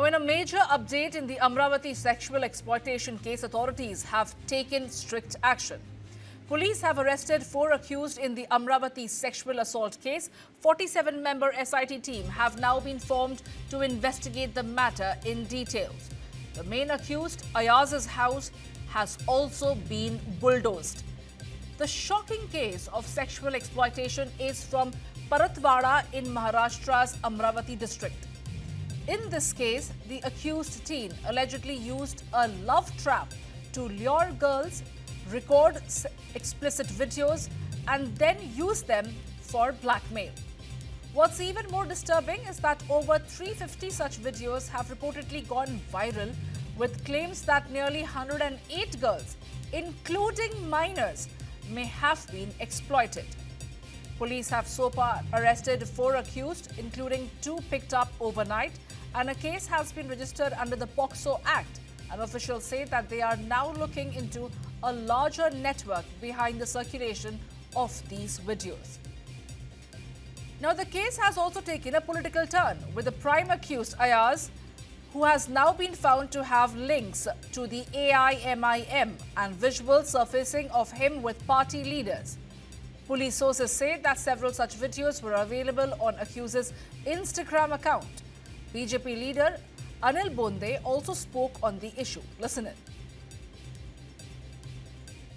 Now, in a major update in the Amravati sexual exploitation case, authorities have taken strict action. Police have arrested 4 accused in the Amravati sexual assault case. 47-member SIT team have now been formed to investigate the matter in details. The main accused, Ayaz's house, has also been bulldozed. The shocking case of sexual exploitation is from Paratwada in Maharashtra's Amravati district. In this case, the accused teen allegedly used a love trap to lure girls, record explicit videos, and then use them for blackmail. What's even more disturbing is that over 350 such videos have reportedly gone viral, with claims that nearly 108 girls, including minors, may have been exploited. Police have so far arrested 4 accused, including 2 picked up overnight, and a case has been registered under the POCSO Act. And officials say that they are now looking into a larger network behind the circulation of these videos. Now, the case has also taken a political turn, with the prime accused, Ayaz, who has now been found to have links to the AIMIM and visuals surfacing of him with party leaders. Police sources say that several such videos were available on accused's Instagram account. BJP leader Anil Bonde also spoke on the issue. Listen in.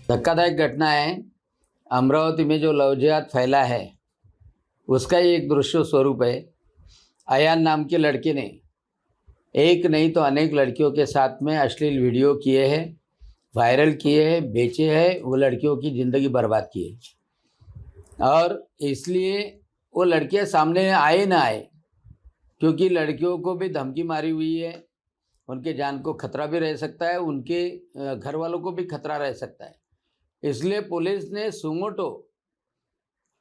धक्कादायक घटना है। अमरावती में जो love जिहाद फैला है उसका ही एक दृश्य स्वरूप है। अयान नाम के लड़के ने एक नहीं तो अनेक लड़कियों के साथ में अश्लील वीडियो किए हैं, वायरल किए हैं, बेचे हैं, वो लड़कियों की ज़िंदगी बर्बाद की है। और इसलिए वो लड़कियां सामने आए ना आए, क्योंकि लड़कियों को भी धमकी मारी हुई है, उनके जान को खतरा भी रह सकता है, उनके घर वालों को भी खतरा रह सकता है। इसलिए पुलिस ने सुमोटो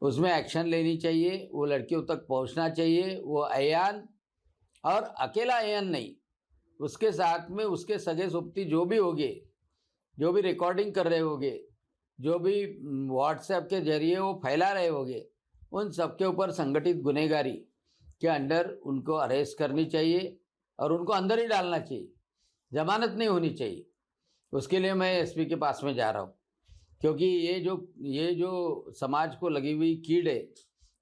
उसमें एक्शन लेनी चाहिए, वो लड़कियों तक पहुंचना चाहिए। वो अयान और अकेला अयान नहीं, उसके साथ में उसके सगे सुप्ती जो भी होंगे, जो भी रिकॉर्डिंग कर रहे होंगे, जो भी व्हाट्सएप के जरिए वो फैला रहे होंगे, उन सबके ऊपर संगठित गुनहगारी के अंडर उनको अरेस्ट करनी चाहिए और उनको अंदर ही डालना चाहिए। जमानत नहीं होनी चाहिए। उसके लिए मैं एसपी के पास में जा रहा हूँ, क्योंकि ये जो समाज को लगी हुई कीड़ है,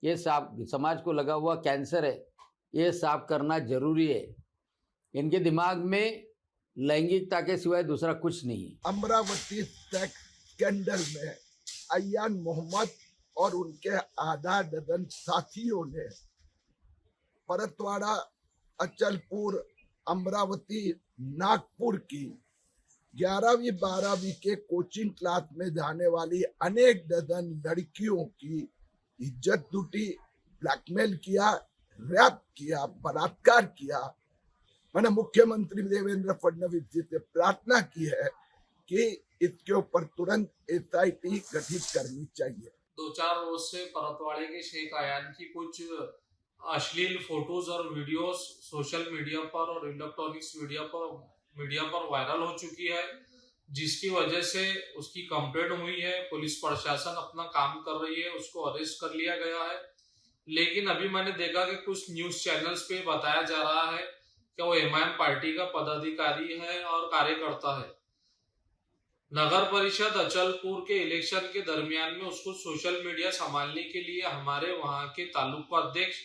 ये समाज को लगा हुआ कैंसर है, ये साफ करना जरूरी है। इनके दिमाग में लैंगिकता के सिवाय दूसरा कुछ नहीं है। अमरावती सेक्स स्कैंडल में अयान मोहम्मद और उनके आधा दर्जन साथियों ने परतवाड़ा, अचलपुर, अमरावती, नागपुर की 11वीं 12वीं के कोचिंग क्लास में जाने वाली अनेक दर्जन लड़कियों की इज्जत लूटी, ब्लैकमेल किया, रैप किया, बलात्कार किया। मैंने मुख्यमंत्री देवेंद्र फडणवीस जी से प्रार्थना की है कि इसके ऊपर तुरंत एसआईटी गठित करनी चाहिए। 2-4 रोज से परतवाड़े के शेख अयान की कुछ अश्लील फोटोज और वीडियोस सोशल मीडिया पर और इलेक्ट्रॉनिक्स मीडिया पर वायरल हो चुकी है, जिसकी वजह से उसकी कंप्लेंट हुई है। पुलिस प्रशासन अपना काम कर रही है, उसको अरेस्ट कर लिया गया है। लेकिन अभी मैंने देखा कि कुछ न्यूज चैनल्स पे बताया जा रहा है कि वो एमआईएम पार्टी का पदाधिकारी है और कार्यकर्ता है। नगर परिषद अचलपुर के इलेक्शन के दरमियान में उसको सोशल मीडिया संभालने के लिए हमारे वहां के तालुका अध्यक्ष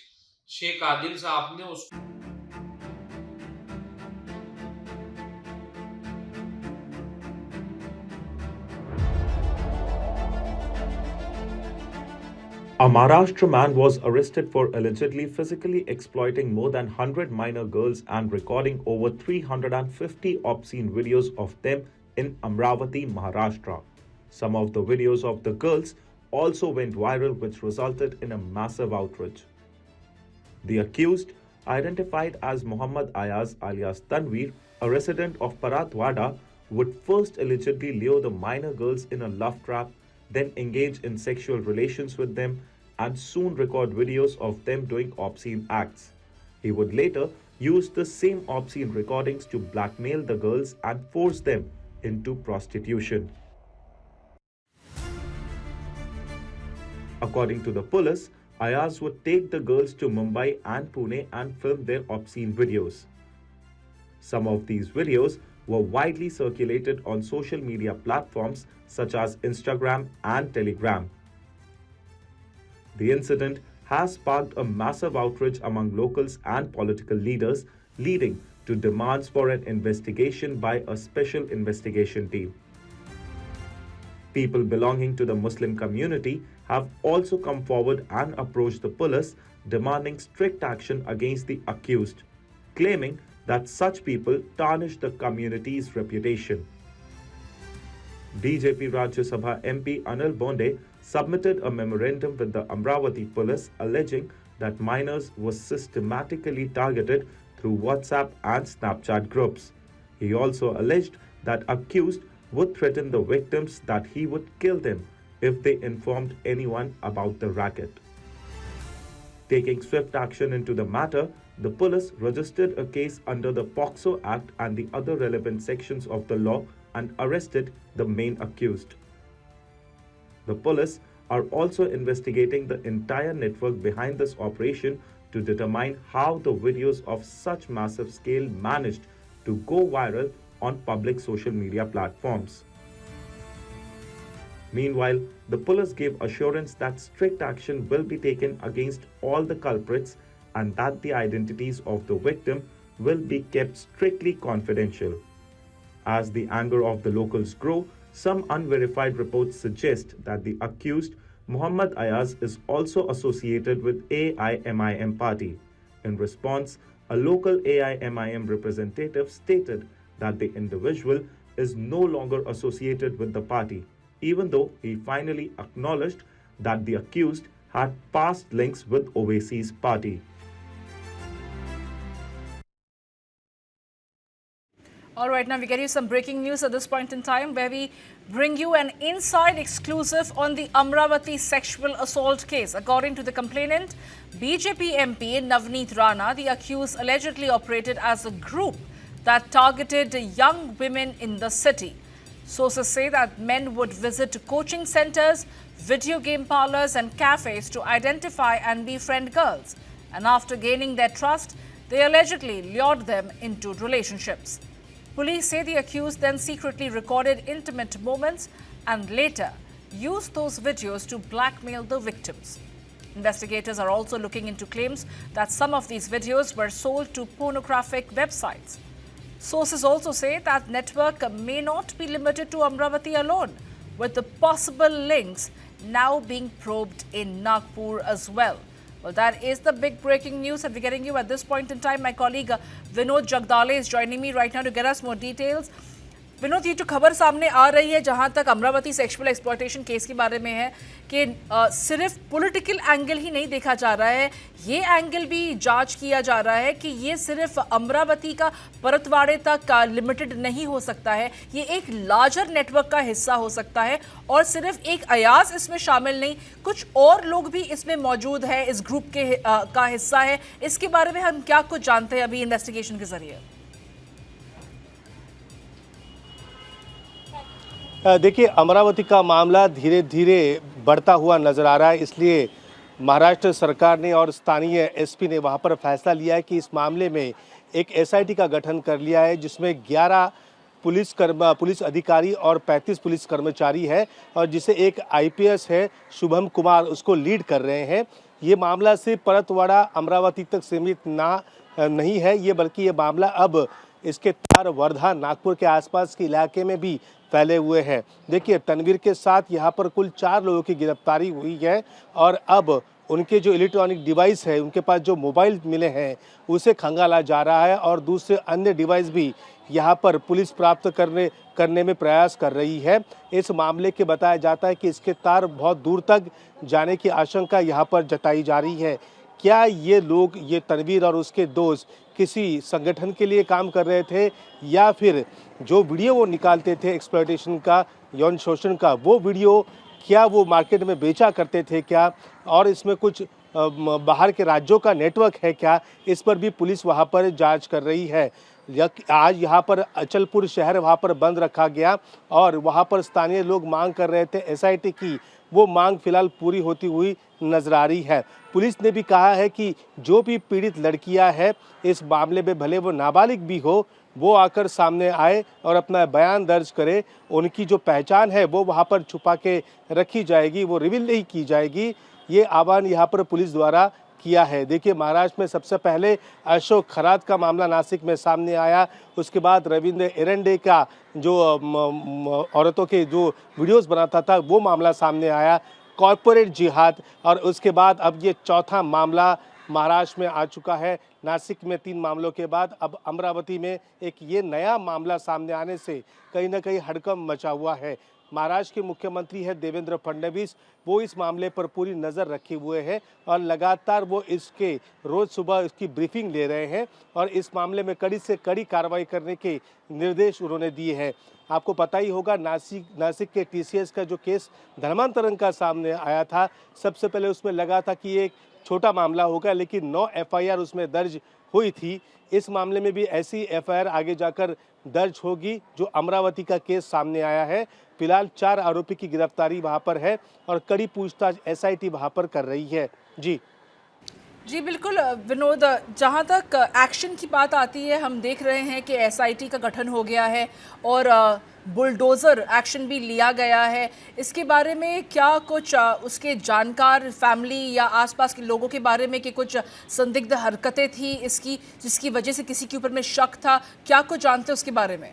शेख आदिल साहब ने उसको A Maharashtra man was arrested for allegedly physically exploiting more than 100 minor girls and recording over 350 obscene videos of them in Amravati, Maharashtra. Some of the videos of the girls also went viral, which resulted in a massive outrage. The accused, identified as Muhammad Ayaz alias Tanveer, a resident of Paratwada, would first allegedly lure the minor girls in a love trap, then engage in sexual relations with them, and soon record videos of them doing obscene acts. He would later use the same obscene recordings to blackmail the girls and force them into prostitution. According to the police, Ayaz would take the girls to Mumbai and Pune and film their obscene videos. Some of these videos were widely circulated on social media platforms such as Instagram and Telegram. The incident has sparked a massive outrage among locals and political leaders, leading to demands for an investigation by a special investigation team. People belonging to the Muslim community have also come forward and approached the police, demanding strict action against the accused, claiming that such people tarnish the community's reputation. BJP Rajya Sabha MP Anil Bonde submitted a memorandum with the Amravati police alleging that minors were systematically targeted through WhatsApp and Snapchat groups. He also alleged that accused would threaten the victims that he would kill them if they informed anyone about the racket. Taking swift action into the matter, the police registered a case under the POCSO Act and the other relevant sections of the law and arrested the main accused. The police are also investigating the entire network behind this operation to determine how the videos of such massive scale managed to go viral on public social media platforms. Meanwhile, the police gave assurance that strict action will be taken against all the culprits and that the identities of the victim will be kept strictly confidential. As the anger of the locals grow, some unverified reports suggest that the accused, Muhammad Ayaz, is also associated with AIMIM party. In response, a local AIMIM representative stated that the individual is no longer associated with the party, even though he finally acknowledged that the accused had past links with Owaisi's party. All right, now we get you some breaking news at this point in time where we bring you an inside exclusive on the Amravati sexual assault case. According to the complainant, BJP MP Navneet Rana, the accused allegedly operated as a group that targeted young women in the city. Sources say that men would visit coaching centers, video game parlors and cafes to identify and befriend girls. And after gaining their trust, they allegedly lured them into relationships. Police say the accused then secretly recorded intimate moments and later used those videos to blackmail the victims. Investigators are also looking into claims that some of these videos were sold to pornographic websites. Sources also say that network may not be limited to Amravati alone, with the possible links now being probed in Nagpur as well. Well, that is the big breaking news that we're getting you at this point in time. My colleague Vinod Jagdale is joining me right now to get us more details. Vinod, ये जो खबर सामने आ रही है जहां तक Amravati sexual exploitation case के बारे में है कि सिर्फ पॉलिटिकल एंगल ही नहीं देखा जा रहा है, ये एंगल भी जांच किया जा रहा है कि ये सिर्फ अमरावती का परतवाड़े तक लिमिटेड नहीं हो सकता है, ये एक लार्जर नेटवर्क का हिस्सा हो सकता है और सिर्फ एक अयाज इसमें शामिल नहीं, कुछ और लोग भी इसमें मौजूद है, इस ग्रुप के का हिस्सा है। इसके बारे में हम क्या कुछ जानते हैं अभी इन्वेस्टिगेशन के जरिए? देखिए, अमरावती का मामला धीरे धीरे बढ़ता हुआ नज़र आ रहा है, इसलिए महाराष्ट्र सरकार ने और स्थानीय एसपी ने वहां पर फैसला लिया है कि इस मामले में एक एसआईटी का गठन कर लिया है, जिसमें 11 पुलिस अधिकारी और 35 पुलिस कर्मचारी है और जिसे एक आईपीएस है शुभम कुमार उसको लीड कर रहे हैं। ये मामला सिर्फ परतवाड़ा अमरावती तक सीमित नहीं है, ये बल्कि ये मामला अब इसके तार वर्धा नागपुर के आसपास के इलाके में भी फैले हुए हैं। देखिए, तनवीर के साथ यहाँ पर कुल 4 लोगों की गिरफ्तारी हुई है और अब उनके जो इलेक्ट्रॉनिक डिवाइस है, उनके पास जो मोबाइल मिले हैं उसे खंगाला जा रहा है और दूसरे अन्य डिवाइस भी यहाँ पर पुलिस प्राप्त करने में प्रयास कर रही है। इस मामले के बताया जाता है कि इसके तार बहुत दूर तक जाने की आशंका यहाँ पर जताई जा रही है। क्या ये लोग, ये तनवीर और उसके दोस्त किसी संगठन के लिए काम कर रहे थे या फिर जो वीडियो वो निकालते थे एक्सप्लॉयटेशन का, यौन शोषण का, वो वीडियो क्या वो मार्केट में बेचा करते थे क्या, और इसमें कुछ बाहर के राज्यों का नेटवर्क है क्या, इस पर भी पुलिस वहाँ पर जांच कर रही है। आज यहाँ पर अचलपुर शहर वहाँ पर बंद रखा गया और वहाँ पर स्थानीय लोग मांग कर रहे थे एसआईटी की, वो मांग फिलहाल पूरी होती हुई नजर आ रही है। पुलिस ने भी कहा है कि जो भी पीड़ित लड़कियां हैं इस मामले में, भले वो नाबालिग भी हो, वो आकर सामने आए और अपना बयान दर्ज करे। उनकी जो पहचान है वो वहाँ पर छुपा के रखी जाएगी, वो रिवील नहीं की जाएगी। ये आह्वान यहाँ पर पुलिस द्वारा किया है। देखिए, महाराष्ट्र में सबसे पहले अशोक खरात का मामला नासिक में सामने आया, उसके बाद रविंद्र एरंडे का जो औरतों के जो वीडियोस बनाता था वो मामला सामने आया, कॉरपोरेट जिहाद, और उसके बाद अब ये चौथा मामला महाराष्ट्र में आ चुका है। नासिक में 3 मामलों के बाद अब अमरावती में एक ये नया मामला सामने आने से कहीं ना कहीं हड़कंप मचा हुआ है। महाराष्ट्र के मुख्यमंत्री है देवेंद्र फडणवीस, वो इस मामले पर पूरी नज़र रखे हुए हैं और लगातार वो इसके रोज़ सुबह इसकी ब्रीफिंग ले रहे हैं और इस मामले में कड़ी से कड़ी कार्रवाई करने के निर्देश उन्होंने दिए हैं। आपको पता ही होगा, नासिक के टीसीएस का जो केस धर्मांतरण का सामने आया था, सबसे पहले उसमें लगा था कि एक छोटा मामला होगा, लेकिन 9 एफआईआर उसमें दर्ज हुई थी। इस मामले में भी ऐसी एफआईआर आगे जाकर दर्ज होगी जो अमरावती का केस सामने आया है। फिलहाल 4 आरोपी की गिरफ्तारी वहां पर है और कड़ी पूछताछ एसआईटी वहां पर कर रही है। जी बिल्कुल विनोद, जहाँ तक एक्शन की बात आती है, हम देख रहे हैं कि एसआईटी का गठन हो गया है और बुलडोज़र एक्शन भी लिया गया है। इसके बारे में क्या कुछ उसके जानकार फैमिली या आसपास के लोगों के बारे में कि कुछ संदिग्ध हरकतें थी इसकी, जिसकी वजह से किसी के ऊपर में शक था, क्या कुछ जानते हैं उसके बारे में?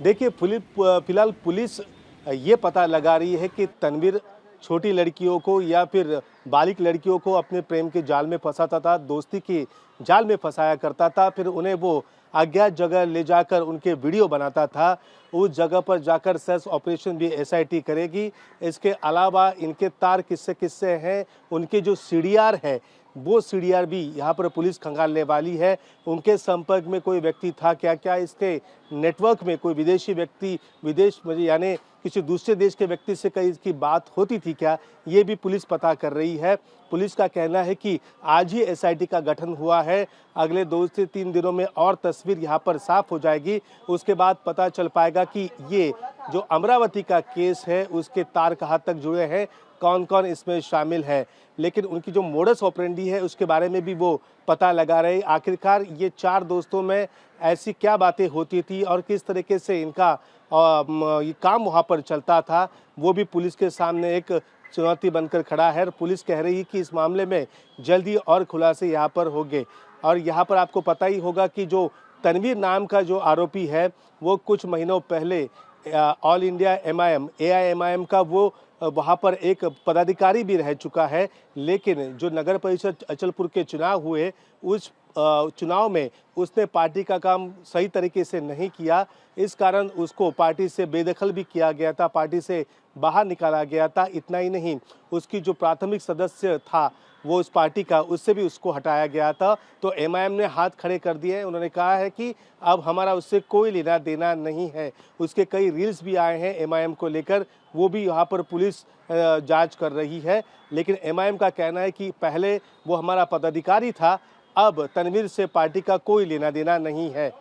देखिए, फिलहाल पुलिस ये पता लगा रही है कि तनवीर छोटी लड़कियों को या फिर बालिग लड़कियों को अपने प्रेम के जाल में फंसाता था, दोस्ती के जाल में फंसाया करता था, फिर उन्हें वो अज्ञात जगह ले जाकर उनके वीडियो बनाता था। उस जगह पर जाकर सर्च ऑपरेशन भी एसआईटी करेगी। इसके अलावा इनके तार किससे किससे हैं, उनके जो सीडीआर है वो सीडीआर भी यहाँ पर पुलिस खंगालने वाली है। उनके संपर्क में कोई व्यक्ति था क्या, क्या इसके नेटवर्क में कोई विदेशी व्यक्ति, विदेश यानी किसी दूसरे देश के व्यक्ति से कहीं इसकी बात होती थी क्या, ये भी पुलिस पता कर रही है। पुलिस का कहना है कि आज ही एसआईटी का गठन हुआ है, अगले 2 से 3 दिनों में और तस्वीर यहाँ पर साफ हो जाएगी। उसके बाद पता चल पाएगा कि ये जो अमरावती का केस है उसके तार कहाँ तक जुड़े हैं, कौन कौन इसमें शामिल है। लेकिन उनकी जो मोडस ऑपरेंडी है उसके बारे में भी वो पता लगा रहे। आखिरकार ये 4 दोस्तों में ऐसी क्या बातें होती थी और किस तरीके से इनका ये काम वहाँ पर चलता था, वो भी पुलिस के सामने एक चुनौती बनकर खड़ा है। पुलिस कह रही है कि इस मामले में जल्दी और खुलासे यहाँ पर होंगे। और यहाँ पर आपको पता ही होगा कि जो तनवीर नाम का जो आरोपी है वो कुछ महीनों पहले ऑल इंडिया एमआईएम AIMIM का वो वहाँ पर एक पदाधिकारी भी रह चुका है। लेकिन जो नगर परिषद अचलपुर के चुनाव हुए, उस चुनाव में उसने पार्टी का काम सही तरीके से नहीं किया, इस कारण उसको पार्टी से बेदखल भी किया गया था, पार्टी से बाहर निकाला गया था। इतना ही नहीं, उसकी जो प्राथमिक सदस्य था वो उस पार्टी का, उससे भी उसको हटाया गया था। तो एमआईएम ने हाथ खड़े कर दिए। उन्होंने कहा है कि अब हमारा उससे कोई लेना देना नहीं है। उसके कई रील्स भी आए हैं एमआईएम को लेकर, वो भी यहाँ पर पुलिस जांच कर रही है। लेकिन एमआईएम का कहना है कि पहले वो हमारा पदाधिकारी था, अब तनवीर से पार्टी का कोई लेना देना नहीं है।